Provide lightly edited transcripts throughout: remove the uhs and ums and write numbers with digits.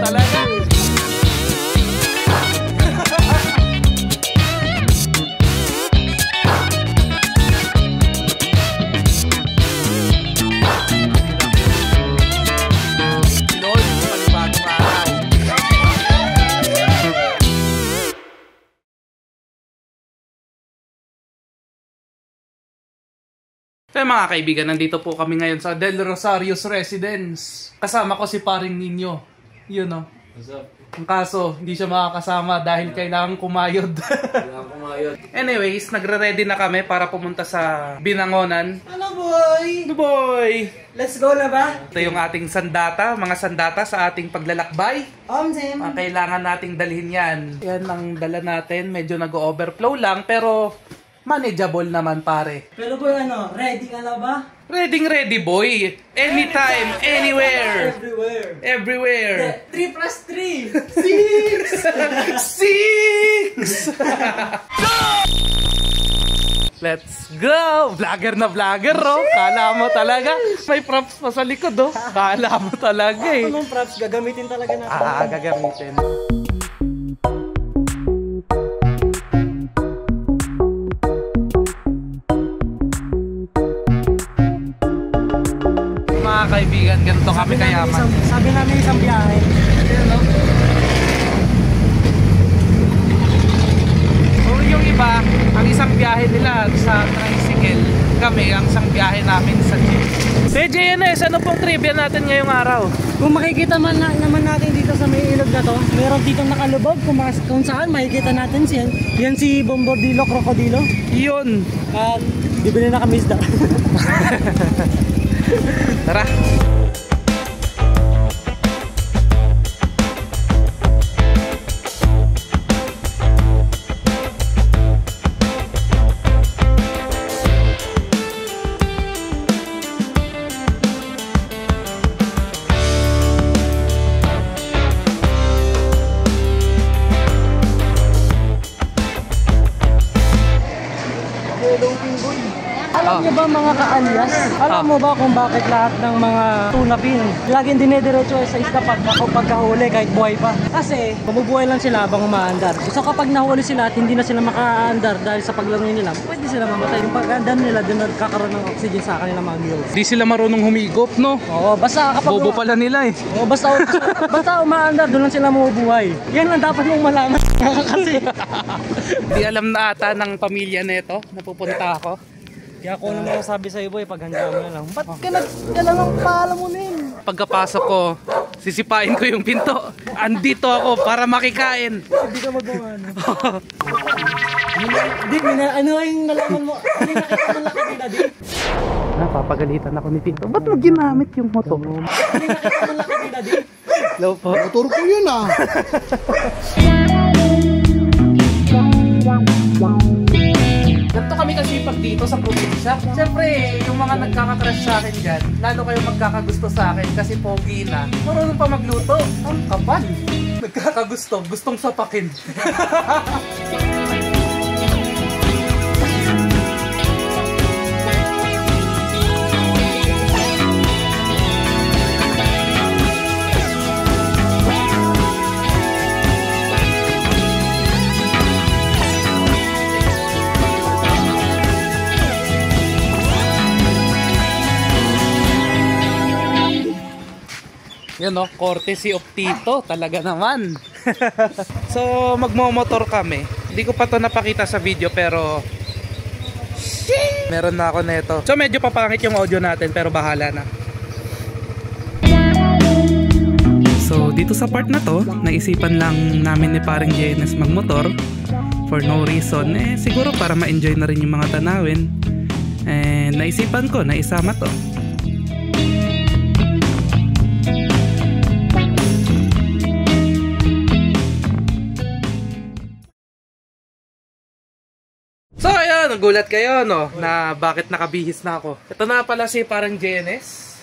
talaga. So mga kaibigan, nandito po kami ngayon sa Del Rosario's Residence. Kasama ko si Paring Nino. Yun o. What's up? Ang kaso, hindi siya makakasama dahil kailangan kumayod. Kailangan kumayod. Anyways, nagre-ready na kami para pumunta sa Binangonan. Ano boy? Ano boy? Let's go na ba? Ito yung ating sandata, mga sandata sa ating paglalakbay. Sim. Kailangan nating dalhin yan. Yan ang dala natin. Medyo nag-overflow lang pero manageable naman pare. Pero boy ano, ready ka na ba? Ready boy. Anytime, anywhere. Everywhere. Everywhere. 3 plus 3. 6! Let's go! Vlogger na vlogger, oh. Kala mo talaga. May props pa sa likod, oh. Kala mo talaga, eh. Anong props? Gagamitin talaga natin. Gagamitin. Mga kaibigan, ganito kami kayaman. Sabi namin isang biyahe. Yung iba, ang isang biyahe nila sa tricycle, kami ang isang biyahe namin sa jeep. JNS, ano pong trivia natin ngayong araw? Kung makikita naman natin dito sa may ilog na to, meron dito nakalubog kung saan makikita natin yan si Bombardilo Crocodilo. Yun. At bibili na kami isda. Tara. Alam niyo ba mga ka-alias? Alam mo ba kung bakit lahat ng mga tuna fin laging dinediretso sa isda pagkahuli kahit buhay pa? Kasi mabubuhay lang sila habang umaandar. So kapag nahuli sila at hindi na sila makaandar dahil sa paglangoy nila, pwede sila mamatay. Yung pag-andar nila, doon nagkakaroon ng oxygen sa kanilang mga gills. Di sila marunong humigop, no? Oo, basta kapag bobo pala nila eh. Oo, basta umaandar, doon lang sila mabubuhay. Yan lang dapat mong malaman. Kasi di alam na ata ng pamilya nito na pupunta ako. kaya ako naman sabi sa iyo boy, pag handa mo na lang, ba't ka nagdala ng pala mo nin? Pagkapasok ko, sisipain ko yung pinto. Andito ako para makikain. Hindi ka magawa na. Hindi, ano yung nalaman mo? Ano yung nakita mo lang kanina, di? Napapagalitan ako ni Tito. Ba't mo ginamit yung motor? Ano yung nakita mo lang kanina, di? Hello po. Motor ko yun ah. Ganito kami kasipag dito sa probinsya. Siyempre, yung mga nagkakakrush sa akin dyan, lalo kayong magkakagusto sa akin kasi pogi na. Marunong pa magluto. Ang kapal. Nagkakagusto. Gustong sapakin. Yan o, courtesy of Tito, talaga naman. So, magmomotor kami. Hindi ko pa to napakita sa video pero meron na ako neto. So, medyo papangit yung audio natin pero bahala na. So, dito sa part na to, naisipan lang namin ni paring JNS magmotor for no reason. Siguro para ma-enjoy na rin yung mga tanawin. Naisipan ko na isama to. So ayun, nagulat kayo no na bakit nakabihis na ako. Ito na pala si parang JNS.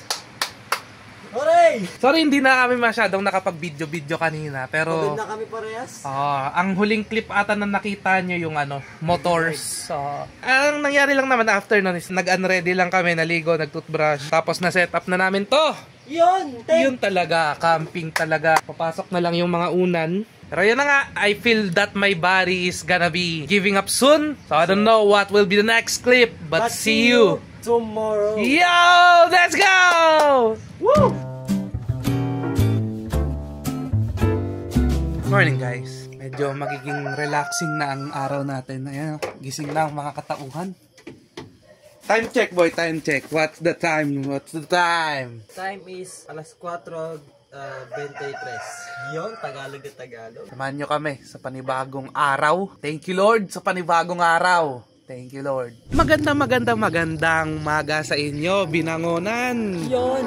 Hooray! Sorry, hindi na kami masyadong nakapag-video kanina pero Pagod na kami parehas. ang huling clip ata na nakita nyo yung motors. Ang nangyari lang naman after nun is nag-unready lang kami, naligo, nag-toothbrush. Tapos na-set up na namin to. Yun talaga, camping talaga. Papasok na lang yung mga unan. Pero yun na nga, I feel that my body is gonna be giving up soon. So I don't know what will be the next clip, but see you tomorrow. Yo, let's go! Woo! Morning guys. Medyo magiging relaxing na ang araw natin. Ayan, gising na ang mga katauhan. Time check boy, time check. What's the time? What's the time? Time is alas 4:23. Yon, Tagalog na Tagalog. Samahan nyo kami sa panibagong araw. Thank you Lord sa panibagong araw. Thank you Lord. Magandang umaga sa inyo, Binangonan. Yon.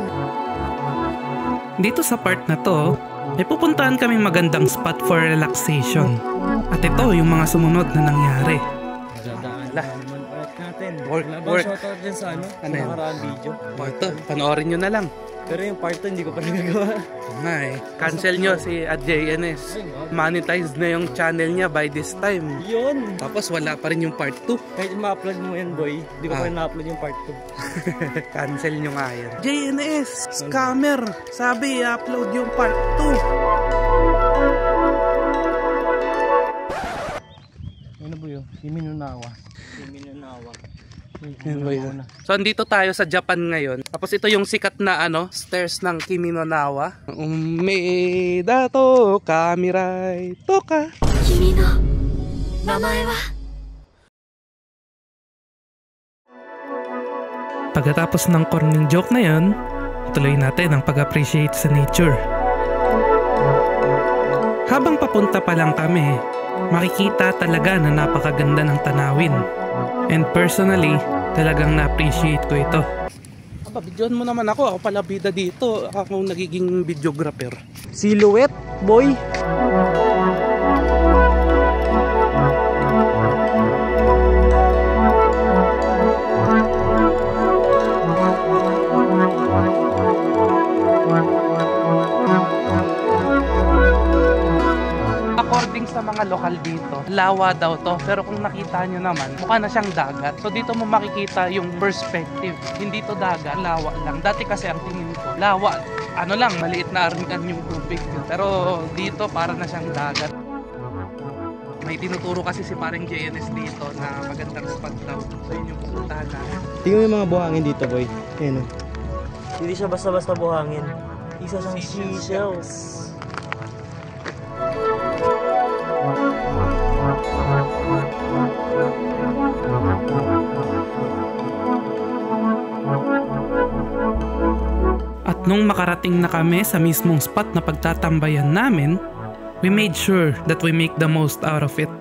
Dito sa part na to, may pupuntahan kaming magandang spot for relaxation. At ito yung mga sumunod na nangyari. Work. Shoutout dyan sa ano yan? Nakaraang video. Ito, panoorin nyo na lang. Pero yung part 2 hindi ko pa nagagawa. Cancel nyo si JNS. Monetized na yung channel niya by this time. Yun. Tapos wala pa rin yung part 2. Kahit ma-upload mo yan boy, hindi ko pa rin na-upload yung part 2. Cancel nyo nga yan. JNS, scammer. Sabi i-upload yung part 2. Ano ba yun? Kiminunawa. So andito tayo sa Japan ngayon. Tapos ito yung sikat na stairs ng Kiminunawa. Umeda to kamirai toka. Kimi no namae wa? Pagkatapos ng corning joke na yun, tuloy natin ang pag-appreciate sa nature. Habang papunta pa lang kami, makikita talaga na napakaganda ng tanawin. And personally, talagang na-appreciate ko ito. Videoan mo naman ako. Ako pala bida dito. Ako nagiging videographer. Silhouette, boy. According sa mga lokal dito, lawa daw to. Pero kung nakita nyo naman, mukha na siyang dagat. So dito mo makikita yung perspective. Hindi to dagat, lawa lang. Dati kasi ang tingin ko, lawa, maliit na arnikan yung tubig. Pero dito para na siyang dagat. May tinuturo kasi si pareng JNS dito na magandang spot daw. So yun yung pupuntahan natin. Tingnan mo yung mga buhangin dito boy. Ayan o. Hindi siya basta-basta buhangin. Isa siyang seashells. At nung makarating na kami sa mismong spot na pagtatambayan namin, we made sure that we make the most out of it.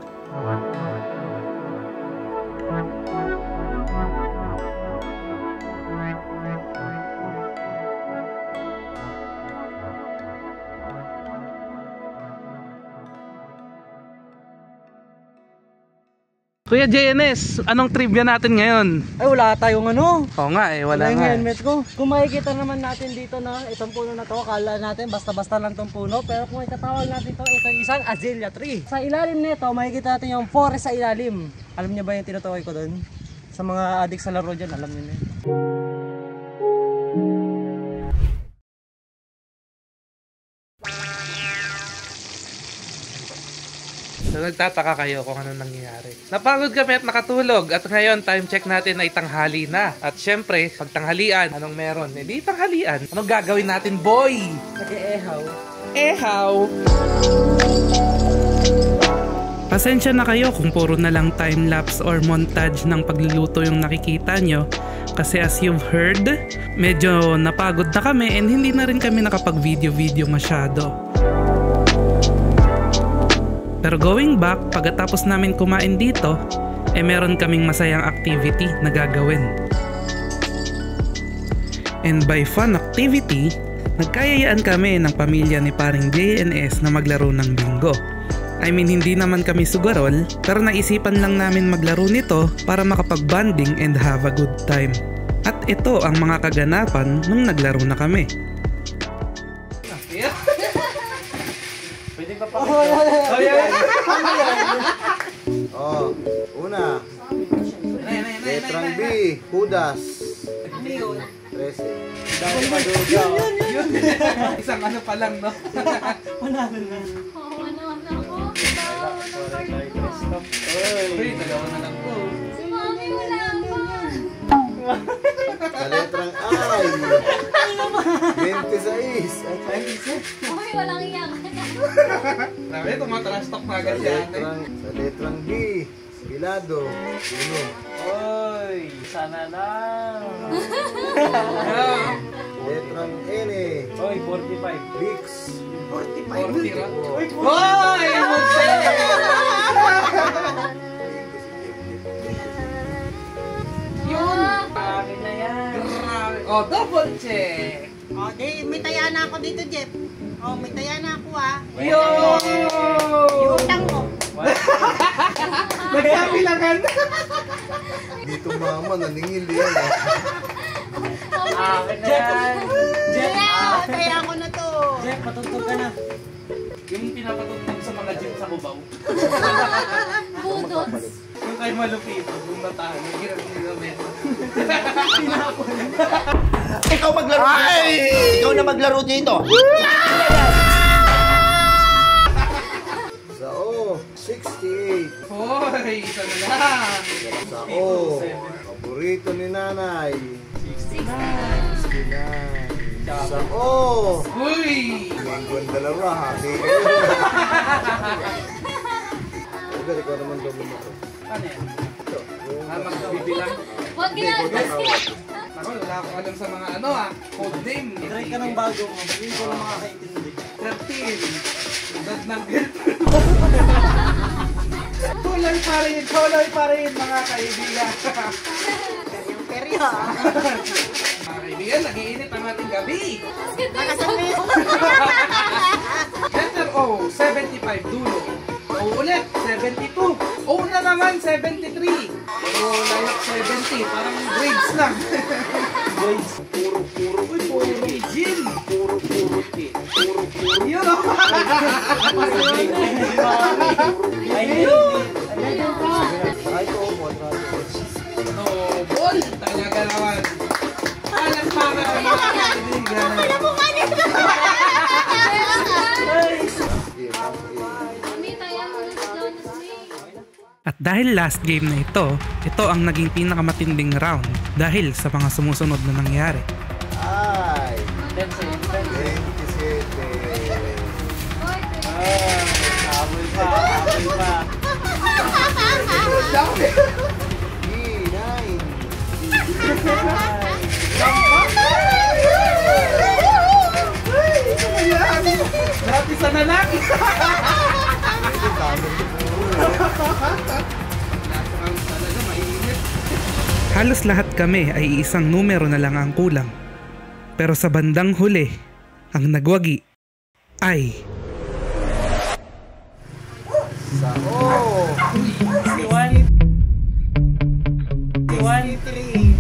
Kuya JNS, anong trivia natin ngayon? Ay wala tayong Oo nga wala yung nga. helmet ko. Kung makikita naman natin dito na itong puno na to, akala natin basta-basta lang tong puno. Pero kung itatawag natin to, ito isang azalea tree. Sa ilalim nito, makikita natin yung forest sa ilalim. Alam niyo ba yung tinutukoy ko doon? Sa mga adik sa laro dyan, alam niyo na yun. So nagtataka kayo kung ano nangyayari. Napagod kami at nakatulog. At ngayon, time check natin ay tanghali na. At syempre, pag tanghalian, anong meron? Hindi tanghalian. Anong gagawin natin, boy? Nag-eehaw. Ehaw! Pasensya na kayo kung puro na lang time-lapse or montage ng pagluluto yung nakikita nyo. Kasi as you've heard, medyo napagod na kami and hindi na rin kami nakapag-video-video masyado. Pero going back, pagkatapos namin kumain dito, meron kaming masayang activity na gagawin. And by fun activity, nagkayayaan kami ng pamilya ni paring JNS na maglaro ng bingo. I mean, hindi naman kami sugarol, pero naisipan lang namin maglaro nito para makapag-bonding and have a good time. At ito ang mga kaganapan nung naglaro na kami. Pwede ka pa. Una. Letrang B, Judas. 13. Isang ano pa lang, no? Panalo na. Oo, ano ako? Uy, dalawa na lang po. Si Mami wala pa. Sa letrang I. 26. Ay, 26. Uy, walang iyakan. Sabi, tumatrash talk na agad si ate. Sa letrang B. Bilado. Uno. Oy, sana lang. Letrang N. Oy, 45. Bix. 40 ra. Oy, Hoy! Yun! akin na yan. Grabe. Oh, double check! O, di, may taya na ako dito, Jeff. O, may taya na ako, ha. Yo! Utang mo. Nagkabilangan! Dito mama, naningil yan. Akin na yan. Jeff, Kaya, taya ako na to. Jeff, patutog ka na. Yung pinapatutog sa mga jeep sa Cubao. Budots. Yung kay Malupito, yung natahan, yung ginagawa. Ikaw maglaro dito. Ikaw na maglaro dito. Sa O. 68. Hoy! Isa na lang! Sa O. Paborito ni nanay. 69. Sa O. Uy! Mingguan dalawa, happy kayo. Pero ikaw naman daw mo ito. Ano yan? Ito. Yung Magbibilang. Huwag ginagawa. Ako, wala akong alam sa mga ano code name. Try ka ng bago mo. Hindi ko na makakaintindi. 13. Dad ng girlfriend. Tuloy pa rin mga kaibigan. Yung peryo. Mga kaibigan, nag-iinit ang ating gabi. Nakasabi. Letter O, 75 dulo. O ulit, 72. O na naman, 73. O layok 70, parang grades lang. Boys. Puro Gin. Yun o. Ay, Try ko mo, try ko. No, ball. Talaga naman. Alam pa ka mga kaibigan. Mami, taya mo na sa Jonas May. At dahil last game na ito ang naging pinakamatinding round dahil sa mga sumusunod na nangyari. Ay. 27. Uy, habol pa. Dati sa nalaki. Halos lahat kami ay isang numero na lang ang kulang. Pero sa bandang huli, ang nagwagi ay... Sa O. 1, 3.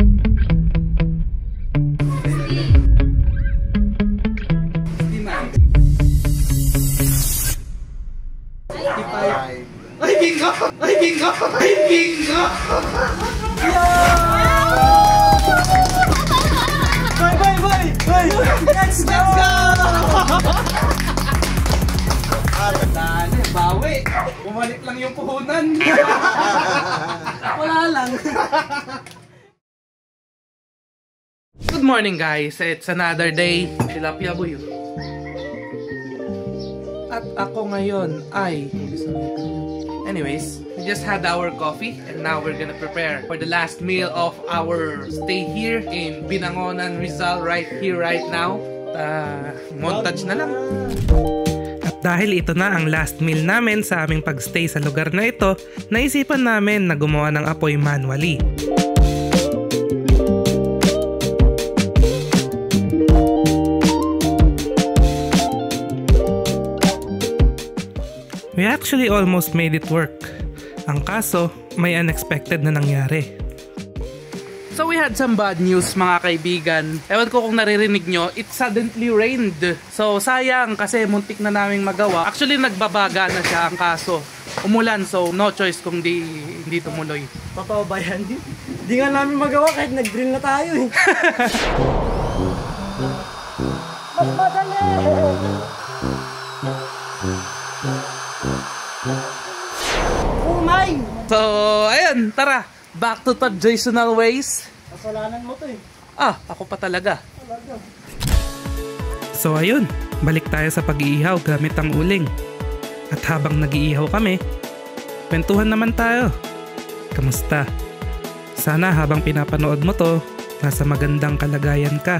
Ay. Ay, bingo! Ay, bingo! Ay, bingo! Boy! Let's go! Dali, bawi! Bumalik lang yung puhunan! Wala lang. Good morning guys! It's another day. Tilapia boy. At ako ngayon ay... Anyways, we just had our coffee and now we're gonna prepare for the last meal of our stay here in Binangonan, Rizal, right here, right now. Montage na lang. At dahil ito na ang last meal namin sa aming pagstay sa lugar na ito, naisipan namin na gumawa ng apoy manually. We actually almost made it work. Ang kaso, may unexpected na nangyari. So we had some bad news mga kaibigan. Ewan ko kung naririnig nyo, it suddenly rained. So sayang kasi muntik na naming magawa. Actually nagbabaga na siya ang kaso. Umulan so no choice kung hindi tumuloy. Totoo ba yan? Di nga namin magawa kahit nag-drill na tayo eh. Mas madali Umay! So, ayun, tara. Back to traditional ways. Kasalanan mo to eh. Ah, ako pa talaga. So ayun, balik tayo sa pag-iihaw gamit ang uling. At habang nag-iihaw kami, kwentuhan naman tayo. Kamusta? Sana habang pinapanood mo to, nasa magandang kalagayan ka.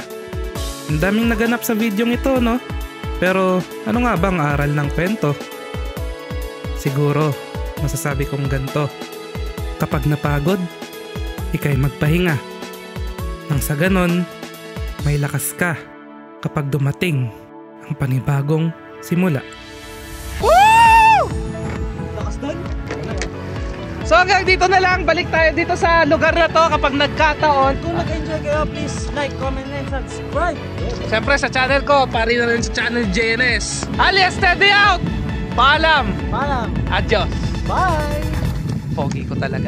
Ang daming naganap sa videong ito, no? Pero ano nga bang aral ng kwento? Siguro, masasabi kong ganito. Kapag napagod, ikay magpahinga. Nang sa ganon, may lakas ka kapag dumating ang panibagong simula. Lakas doon. So hanggang dito na lang, balik tayo dito sa lugar na to kapag nagkataon. Kung nag-enjoy kayo, please like, comment, and subscribe. Siyempre sa channel ko, pari na rin sa channel JNS. Alias Steady Out! Paalam! Paalam. Adios! Bye! Pogi ko talaga.